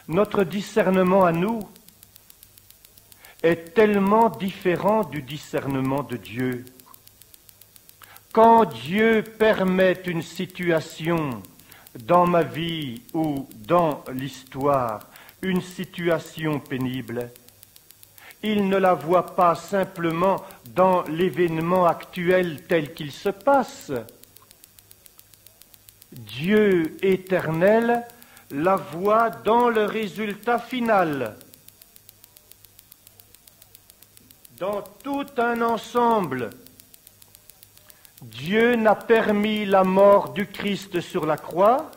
Notre discernement à nous est tellement différent du discernement de Dieu. Quand Dieu permet une situation dans ma vie ou dans l'histoire, une situation pénible, il ne la voit pas simplement dans l'événement actuel tel qu'il se passe. Dieu éternel la voit dans le résultat final, dans tout un ensemble. Dieu n'a permis la mort du Christ sur la croix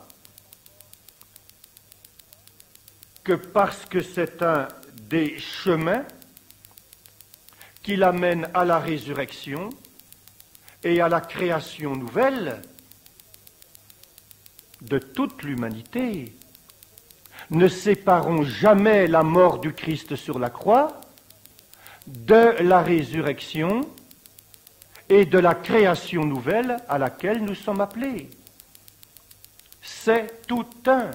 que parce que c'est un des chemins qui l'amène à la résurrection et à la création nouvelle de toute l'humanité. Ne séparons jamais la mort du Christ sur la croix de la résurrection et de la création nouvelle à laquelle nous sommes appelés. C'est tout un.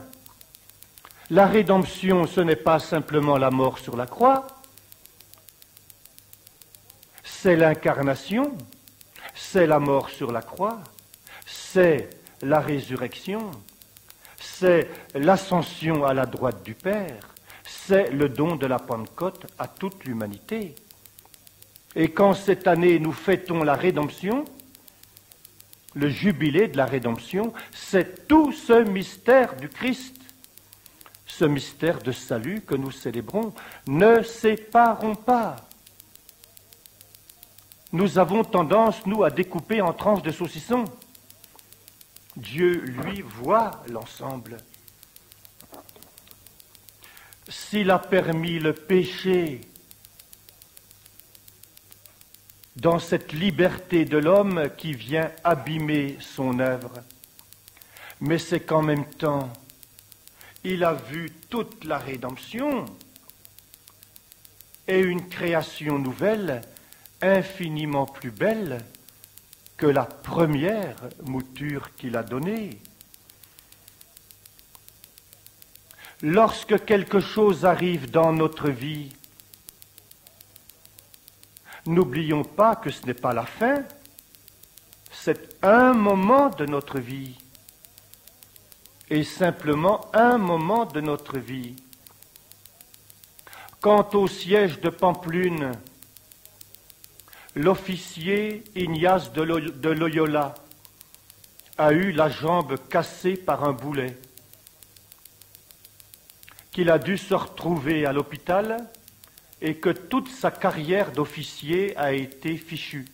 La rédemption, ce n'est pas simplement la mort sur la croix, c'est l'incarnation, c'est la mort sur la croix, c'est la résurrection, c'est l'ascension à la droite du Père, c'est le don de la Pentecôte à toute l'humanité. Et quand cette année nous fêtons la rédemption, le jubilé de la rédemption, c'est tout ce mystère du Christ, ce mystère de salut que nous célébrons. Ne séparons pas. Nous avons tendance, nous, à découper en tranches de saucisson. Dieu, lui, voit l'ensemble. S'il a permis le péché dans cette liberté de l'homme qui vient abîmer son œuvre, mais c'est qu'en même temps, il a vu toute la rédemption et une création nouvelle infiniment plus belle que la première mouture qu'il a donnée. Lorsque quelque chose arrive dans notre vie, n'oublions pas que ce n'est pas la fin, c'est un moment de notre vie, et simplement un moment de notre vie. Quant au siège de Pampelune, l'officier Ignace de Loyola a eu la jambe cassée par un boulet, qu'il a dû se retrouver à l'hôpital et que toute sa carrière d'officier a été fichue.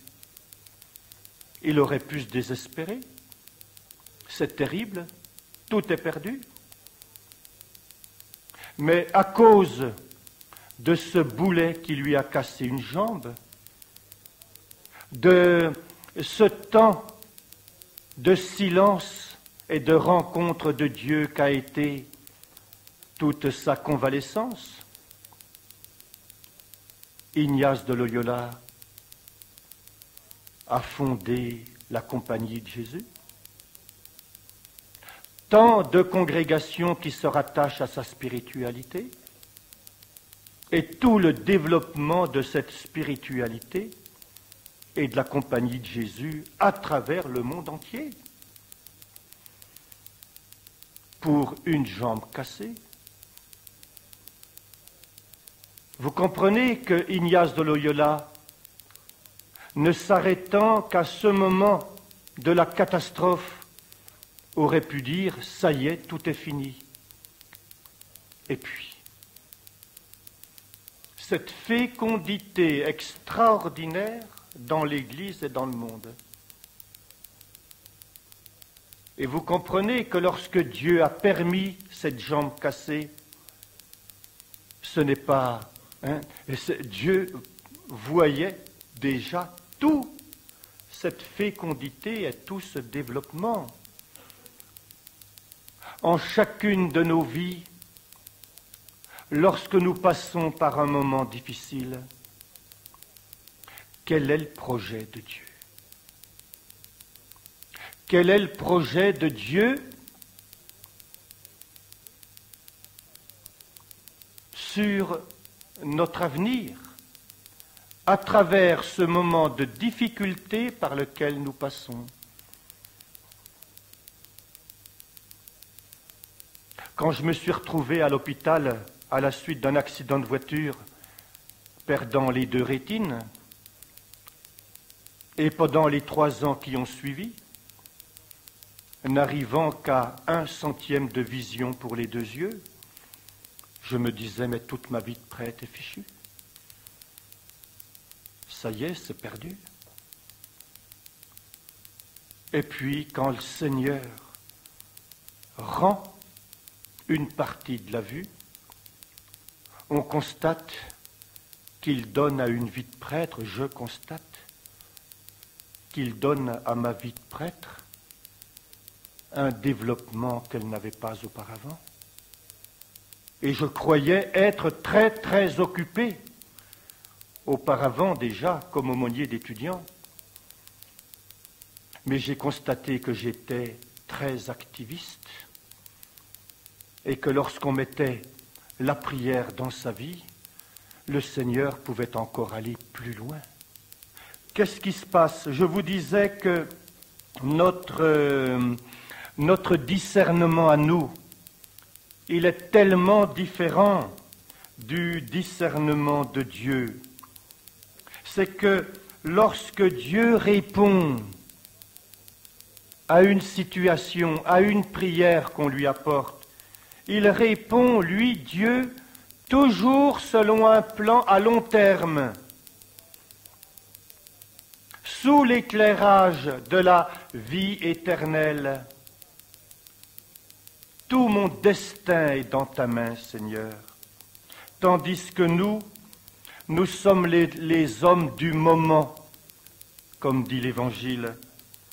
Il aurait pu se désespérer. C'est terrible, tout est perdu. Mais à cause de ce boulet qui lui a cassé une jambe, de ce temps de silence et de rencontre de Dieu qu'a été toute sa convalescence, Ignace de Loyola a fondé la Compagnie de Jésus. Tant de congrégations qui se rattachent à sa spiritualité et tout le développement de cette spiritualité et de la Compagnie de Jésus à travers le monde entier. Pour une jambe cassée. Vous comprenez que Ignace de Loyola, ne s'arrêtant qu'à ce moment de la catastrophe, aurait pu dire « ça y est, tout est fini ». Et puis, cette fécondité extraordinaire dans l'Église et dans le monde. Et vous comprenez que lorsque Dieu a permis cette jambe cassée, ce n'est pas... Dieu voyait déjà toute cette fécondité et tout ce développement. En chacune de nos vies, lorsque nous passons par un moment difficile, quel est le projet de Dieu? Quel est le projet de Dieu? sur notre avenir à travers ce moment de difficulté par lequel nous passons. Quand je me suis retrouvé à l'hôpital à la suite d'un accident de voiture, perdant les 2 rétines, et pendant les 3 ans qui ont suivi, n'arrivant qu'à 1/100 de vision pour les 2 yeux, je me disais, mais toute ma vie de prêtre est fichue. Ça y est, c'est perdu. Et puis, quand le Seigneur rend une partie de la vue, on constate qu'il donne à une vie de prêtre, je constate qu'il donne à ma vie de prêtre un développement qu'elle n'avait pas auparavant. Et je croyais être très, très occupé, auparavant déjà, comme aumônier d'étudiants. Mais j'ai constaté que j'étais très activiste et que lorsqu'on mettait la prière dans sa vie, le Seigneur pouvait encore aller plus loin. Qu'est-ce qui se passe? Je vous disais que notre discernement à nous, il est tellement différent du discernement de Dieu. C'est que lorsque Dieu répond à une situation, à une prière qu'on lui apporte, il répond, lui, Dieu, toujours selon un plan à long terme, sous l'éclairage de la vie éternelle. Tout mon destin est dans ta main, Seigneur. Tandis que nous sommes les hommes du moment, comme dit l'Évangile,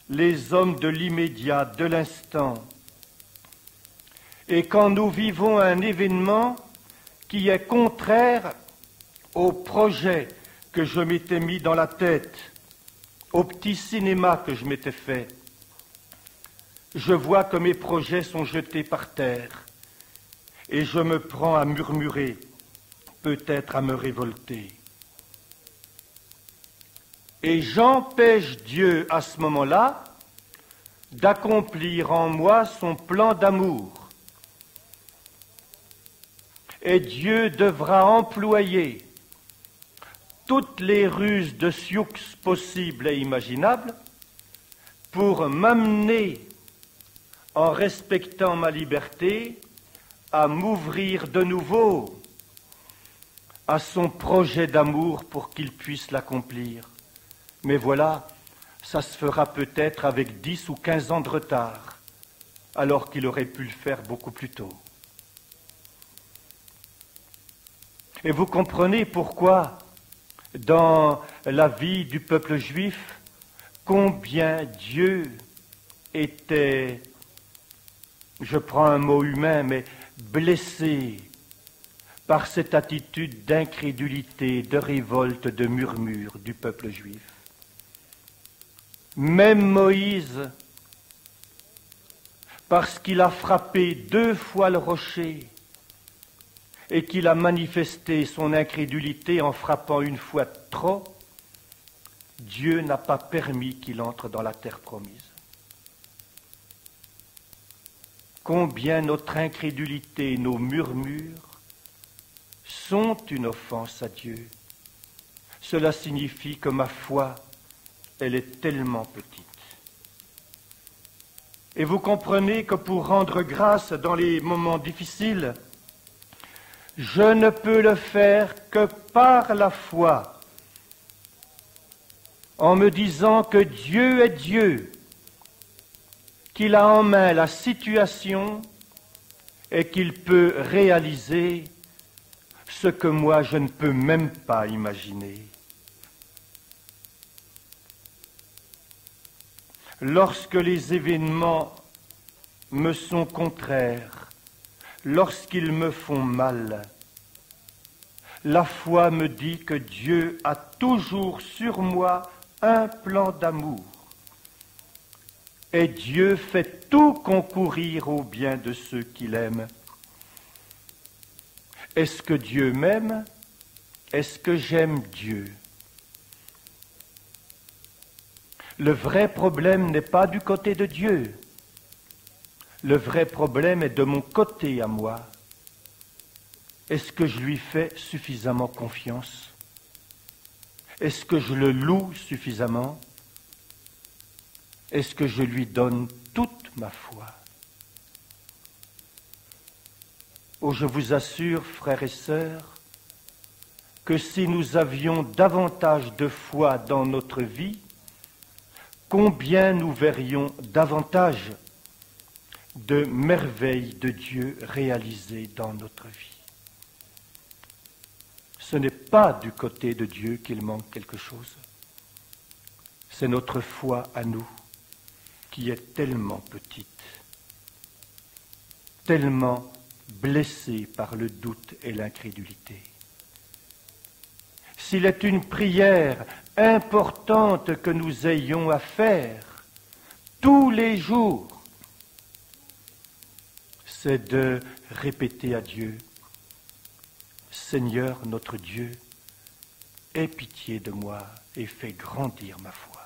les hommes de l'immédiat, de l'instant. Et quand nous vivons un événement qui est contraire au projet que je m'étais mis dans la tête, au petit cinéma que je m'étais fait, je vois que mes projets sont jetés par terre et je me prends à murmurer, peut-être à me révolter. Et j'empêche Dieu à ce moment-là d'accomplir en moi son plan d'amour. Et Dieu devra employer toutes les ruses de sioux possibles et imaginables pour m'amener, en respectant ma liberté, à m'ouvrir de nouveau à son projet d'amour pour qu'il puisse l'accomplir. Mais voilà, ça se fera peut-être avec 10 ou 15 ans de retard, alors qu'il aurait pu le faire beaucoup plus tôt. Et vous comprenez pourquoi, dans la vie du peuple juif, combien Dieu était, je prends un mot humain, mais blessé par cette attitude d'incrédulité, de révolte, de murmure du peuple juif. Même Moïse, parce qu'il a frappé 2 fois le rocher et qu'il a manifesté son incrédulité en frappant 1 fois trop, Dieu n'a pas permis qu'il entre dans la terre promise. Combien notre incrédulité, nos murmures sont une offense à Dieu. Cela signifie que ma foi, elle est tellement petite. Et vous comprenez que pour rendre grâce dans les moments difficiles, je ne peux le faire que par la foi, en me disant que Dieu est Dieu, qu'il a en main la situation et qu'il peut réaliser ce que moi je ne peux même pas imaginer. Lorsque les événements me sont contraires, lorsqu'ils me font mal, la foi me dit que Dieu a toujours sur moi un plan d'amour. Et Dieu fait tout concourir au bien de ceux qu'il aime. Est-ce que Dieu m'aime? Est-ce que j'aime Dieu? Le vrai problème n'est pas du côté de Dieu. Le vrai problème est de mon côté à moi. Est-ce que je lui fais suffisamment confiance? Est-ce que je le loue suffisamment? Est-ce que je lui donne toute ma foi? Oh, je vous assure, frères et sœurs, que si nous avions davantage de foi dans notre vie, combien nous verrions davantage de merveilles de Dieu réalisées dans notre vie. Ce n'est pas du côté de Dieu qu'il manque quelque chose. C'est notre foi à nous qui est tellement petite, tellement blessée par le doute et l'incrédulité. S'il est une prière importante que nous ayons à faire tous les jours, c'est de répéter à Dieu: Seigneur notre Dieu, aie pitié de moi et fais grandir ma foi.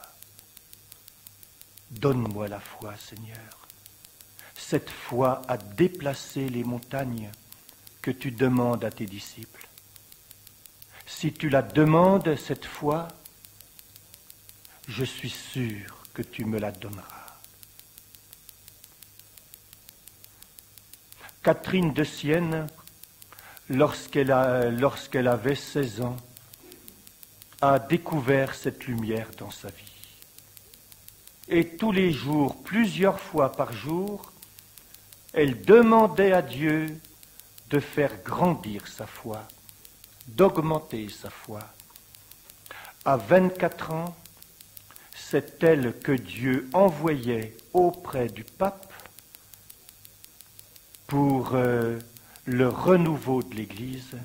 Donne-moi la foi, Seigneur, cette foi à déplacer les montagnes que tu demandes à tes disciples. Si tu la demandes, cette foi, je suis sûr que tu me la donneras. Catherine de Sienne, lorsqu'elle avait 16 ans, a découvert cette lumière dans sa vie. Et tous les jours, plusieurs fois par jour, elle demandait à Dieu de faire grandir sa foi, d'augmenter sa foi. À 24 ans, c'est elle que Dieu envoyait auprès du pape pour le renouveau de l'Église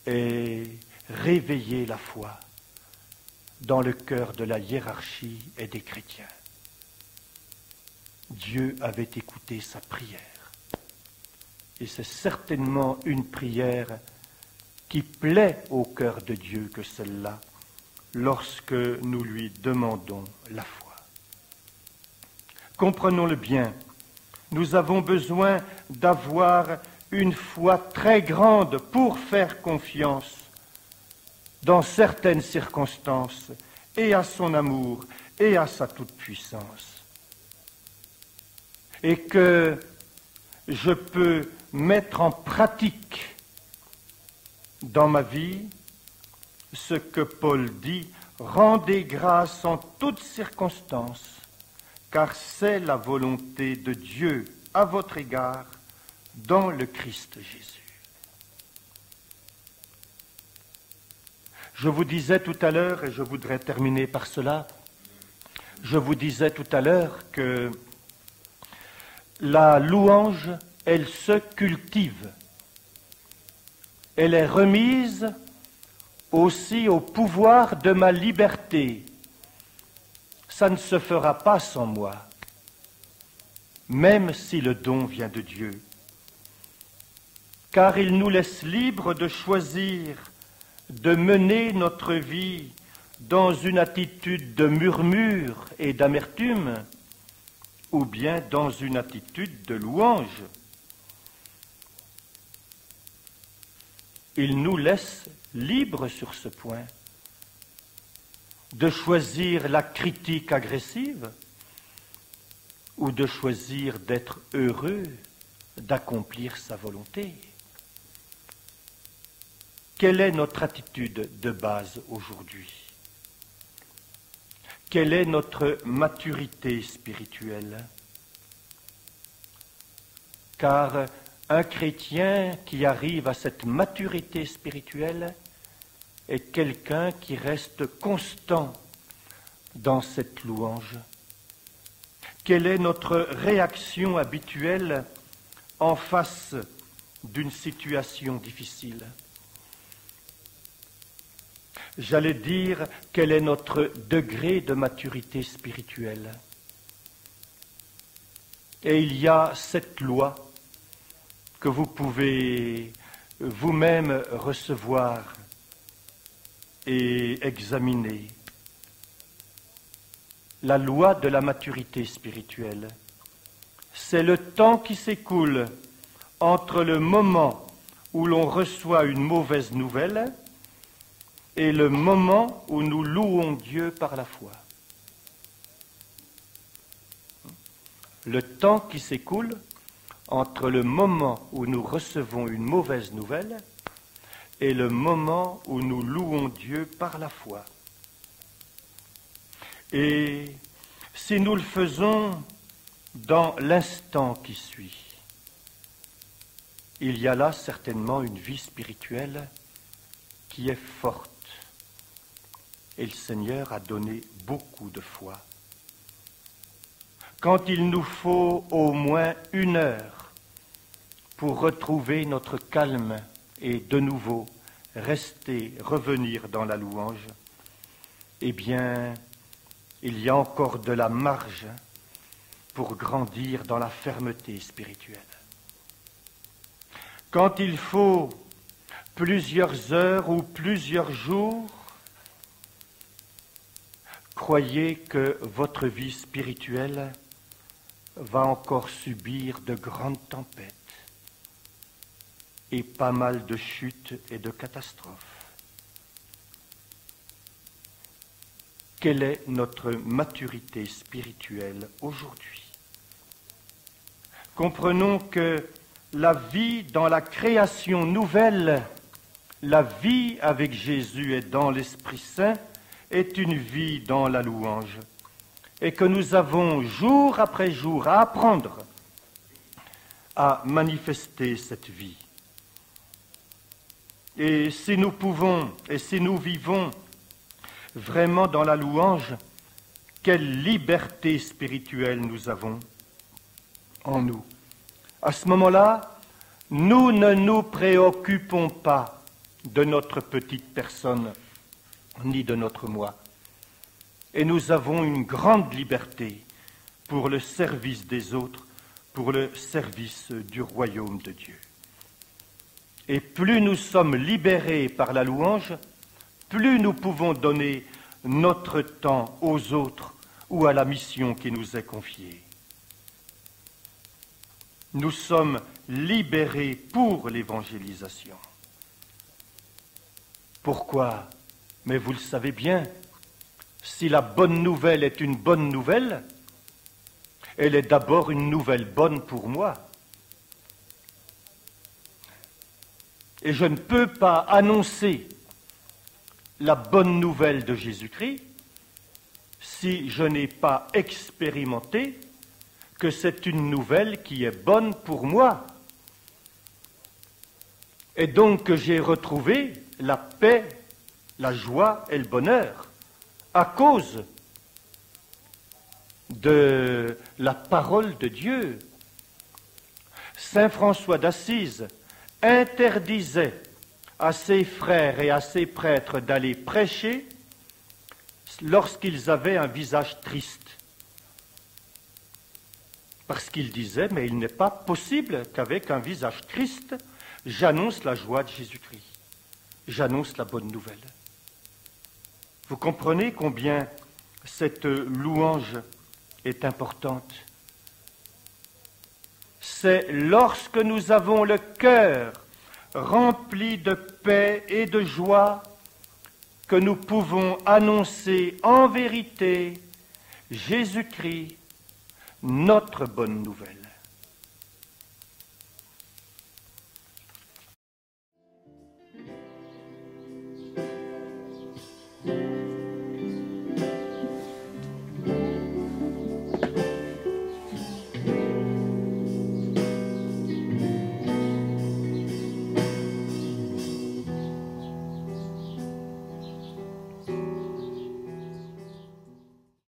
et réveiller la foi dans le cœur de la hiérarchie et des chrétiens. Dieu avait écouté sa prière. Et c'est certainement une prière qui plaît au cœur de Dieu que celle-là, lorsque nous lui demandons la foi. Comprenons-le bien, nous avons besoin d'avoir une foi très grande pour faire confiance dans certaines circonstances et à son amour et à sa toute-puissance. Et que je peux mettre en pratique dans ma vie ce que Paul dit: rendez grâce en toutes circonstances, car c'est la volonté de Dieu à votre égard dans le Christ Jésus. Je vous disais tout à l'heure, et je voudrais terminer par cela, je vous disais tout à l'heure que la louange, elle se cultive. Elle est remise aussi au pouvoir de ma liberté. Ça ne se fera pas sans moi, même si le don vient de Dieu. Car il nous laisse libres de choisir de mener notre vie dans une attitude de murmure et d'amertume, ou bien dans une attitude de louange. Il nous laisse libres sur ce point, de choisir la critique agressive ou de choisir d'être heureux, d'accomplir sa volonté. Quelle est notre attitude de base aujourd'hui? Quelle est notre maturité spirituelle? Car un chrétien qui arrive à cette maturité spirituelle est quelqu'un qui reste constant dans cette louange. Quelle est notre réaction habituelle en face d'une situation difficile? J'allais dire, quel est notre degré de maturité spirituelle? Et il y a cette loi que vous pouvez vous-même recevoir et examiner la loi de la maturité spirituelle. C'est le temps qui s'écoule entre le moment où l'on reçoit une mauvaise nouvelle et le moment où nous louons Dieu par la foi. Le temps qui s'écoule entre le moment où nous recevons une mauvaise nouvelle et le moment où nous louons Dieu par la foi. Et si nous le faisons dans l'instant qui suit, il y a là certainement une vie spirituelle qui est forte. Et le Seigneur a donné beaucoup de foi. Quand il nous faut au moins 1 heure pour retrouver notre calme et de nouveau revenir dans la louange, eh bien, il y a encore de la marge pour grandir dans la fermeté spirituelle. Quand il faut plusieurs heures ou plusieurs jours, croyez que votre vie spirituelle va encore subir de grandes tempêtes et pas mal de chutes et de catastrophes. Quelle est notre maturité spirituelle aujourd'hui? Comprenons que la vie dans la création nouvelle, la vie avec Jésus et dans l'Esprit Saint, est une vie dans la louange, et que nous avons jour après jour à apprendre à manifester cette vie. Et si nous pouvons, et si nous vivons vraiment dans la louange, quelle liberté spirituelle nous avons en nous. À ce moment-là, nous ne nous préoccupons pas de notre petite personne, ni de notre moi. Et nous avons une grande liberté pour le service des autres, pour le service du royaume de Dieu. Et plus nous sommes libérés par la louange, plus nous pouvons donner notre temps aux autres ou à la mission qui nous est confiée. Nous sommes libérés pour l'évangélisation. Pourquoi? Mais vous le savez bien, si la bonne nouvelle est une bonne nouvelle, elle est d'abord une nouvelle bonne pour moi. Et je ne peux pas annoncer la bonne nouvelle de Jésus-Christ si je n'ai pas expérimenté que c'est une nouvelle qui est bonne pour moi. Et donc que j'ai retrouvé la paix, la joie et le bonheur à cause de la parole de Dieu. Saint François d'Assise interdisait à ses frères et à ses prêtres d'aller prêcher lorsqu'ils avaient un visage triste. Parce qu'il disait, mais il n'est pas possible qu'avec un visage triste, j'annonce la joie de Jésus-Christ. J'annonce la bonne nouvelle. Vous comprenez combien cette louange est importante. C'est lorsque nous avons le cœur rempli de paix et de joie que nous pouvons annoncer en vérité Jésus-Christ, notre bonne nouvelle.